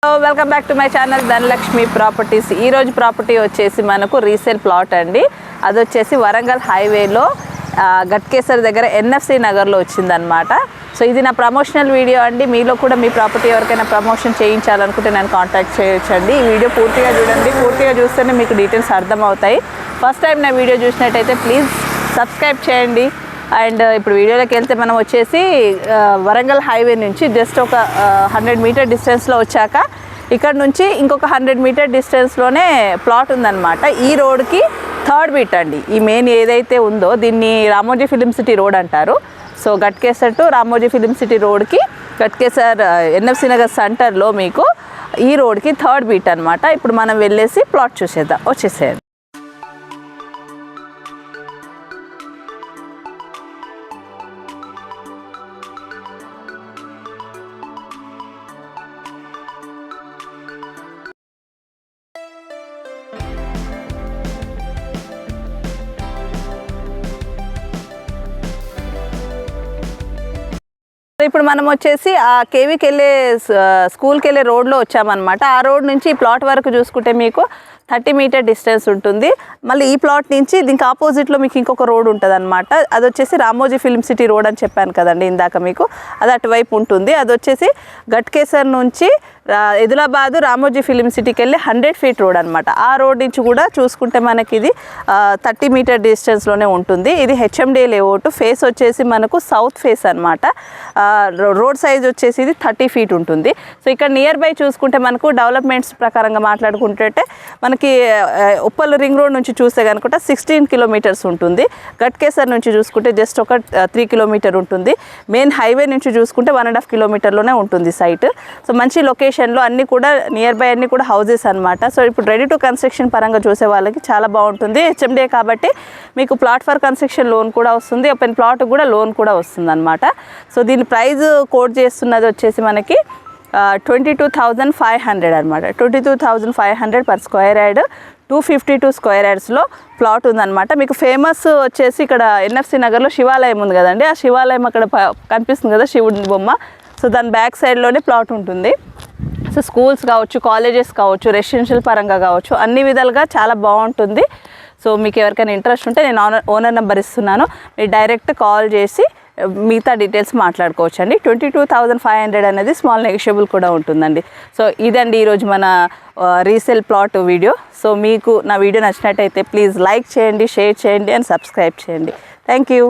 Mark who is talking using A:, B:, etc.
A: Welcome back to my channel Dhanalakshmi properties. ఈరోజు property వచ్చేసి మనకు రీసేల్ ప్లాట్ అండి. అది వచ్చేసి వరంగల్ హైవేలో గట్కేసర్ దగ్గర ఎన్ఎఫ్సి నగర్లో వచ్చిందనమాట. సో ఇది నా ప్రమోషనల్ వీడియో అండి. మీలో కూడా మీ ప్రాపర్టీ ఎవరికైనా ప్రమోషన్ చేయించాలనుకుంటే నేను కాంటాక్ట్ చేయొచ్చండి. ఈ వీడియో పూర్తిగా చూడండి. పూర్తిగా చూస్తేనే మీకు డీటెయిల్స్ అర్థమవుతాయి. ఫస్ట్ టైం నా వీడియో చూసినట్టయితే ప్లీజ్ సబ్స్క్రైబ్ చేయండి. అండ్ ఇప్పుడు వీడియోలోకి వెళ్తే మనం వచ్చేసి వరంగల్ హైవే నుంచి జస్ట్ ఒక 100 మీటర్ డిస్టెన్స్లో వచ్చాక ఇక్కడ నుంచి ఇంకొక 100 మీటర్ డిస్టెన్స్లోనే ప్లాట్ ఉందన్నమాట. ఈ రోడ్కి థర్డ్ బీట్ అండి. ఈ మెయిన్ ఏదైతే ఉందో దీన్ని రామోజీ ఫిలిం సిటీ రోడ్ అంటారు. So Ghatkesar to Ramoji film city రోడ్కి గట్కేసర్ ఎన్ఎఫ్సి నగర్ సెంటర్లో మీకు ఈ రోడ్కి థర్డ్ బీట్ అనమాట. ఇప్పుడు మనం వెళ్ళేసి ప్లాట్ చూసేద్దాం. వచ్చేసేయండి. ఇప్పుడు మనం వచ్చేసి ఆ కేవీకి వెళ్ళే స్కూల్కి వెళ్ళే రోడ్లో వచ్చామన్నమాట. ఆ రోడ్ నుంచి ఈ ప్లాట్ వరకు చూసుకుంటే మీకు 30 మీటర్ డిస్టెన్స్ ఉంటుంది. మళ్ళీ ఈ ప్లాట్ నుంచి దీనికి ఆపోజిట్లో మీకు ఇంకొక రోడ్ ఉంటుంది అనమాట. అది వచ్చేసి రామోజీ ఫిలిం సిటీ రోడ్ అని చెప్పాను కదండి ఇందాక మీకు. అది అటువైపు ఉంటుంది. అది వచ్చేసి గట్కేసర్ నుంచి ఎదిలాబాద్ రామోజీ ఫిలిం సిటీకి వెళ్ళి 100 ఫీట్ రోడ్ అనమాట. ఆ రోడ్ నుంచి కూడా చూసుకుంటే మనకి ఇది 30 మీటర్ డిస్టెన్స్లోనే ఉంటుంది. ఇది హెచ్ఎండి లేఅవుట్. ఫేస్ వచ్చేసి మనకు సౌత్ ఫేస్ అనమాట. రోడ్ సైజ్ వచ్చేసి ఇది 30 ఫీట్ ఉంటుంది. సో ఇక్కడ నియర్ బై చూసుకుంటే మనకు డెవలప్మెంట్స్ ప్రకారంగా మాట్లాడుకుంటే మనకి ఉప్పల్ రింగ్ రోడ్ నుంచి చూస్తే కనుక 16 కిలోమీటర్స్ ఉంటుంది. గట్కేసర్ నుంచి చూసుకుంటే జస్ట్ ఒక 3 కిలోమీటర్ ఉంటుంది. మెయిన్ హైవే నుంచి చూసుకుంటే 1.5 కిలోమీటర్లోనే ఉంటుంది సైట్. సో మంచి లొకేషన్లో అన్నీ కూడా నియర్ బై అన్నీ కూడా హౌజెస్ అనమాట. సో ఇప్పుడు రెడీ టు కన్స్ట్రక్షన్ పరంగా చూసే వాళ్ళకి చాలా బాగుంటుంది. హెచ్ఎండిఏ కాబట్టి మీకు ప్లాట్ ఫర్ కన్స్ట్రక్షన్ లోన్ కూడా వస్తుంది. ఓపెన్ ప్లాట్ కూడా లోన్ కూడా వస్తుంది అనమాట. సో దీని ప్రైజ్ కోట్ చేస్తున్నది వచ్చేసి మనకి 22,500 అనమాట. 22,500 పర్ స్క్వేర్ యార్డ్. 252 స్క్వేర్ యార్డ్స్లో ప్లాట్ ఉందన్నమాట. మీకు ఫేమస్ వచ్చేసి ఇక్కడ ఎన్ఎఫ్సి నగర్లో శివాలయం ఉంది కదండి. ఆ శివాలయం అక్కడ కనిపిస్తుంది కదా శివుడి బొమ్మ. సో దాని బ్యాక్ సైడ్లోనే ప్లాట్ ఉంటుంది. సో స్కూల్స్ కావచ్చు, కాలేజెస్ కావచ్చు, రెసిడెన్షియల్ పరంగా కావచ్చు, అన్ని విధాలుగా చాలా బాగుంటుంది. సో మీకు ఎవరికైనా ఇంట్రెస్ట్ ఉంటే నేను ఓనర్ నెంబర్ ఇస్తున్నాను. మీరు డైరెక్ట్ కాల్ చేసి మిగతా డీటెయిల్స్ మాట్లాడుకోవచ్చు అండి. 22,500 అనేది స్మాల్ నెగోషియబుల్ కూడా ఉంటుందండి. సో ఇదండి ఈరోజు మన రీసేల్ ప్లాట్ వీడియో. సో మీకు నా వీడియో నచ్చినట్టయితే ప్లీజ్ లైక్ చేయండి, షేర్ చేయండి అండ్ సబ్స్క్రైబ్ చేయండి. Thank you.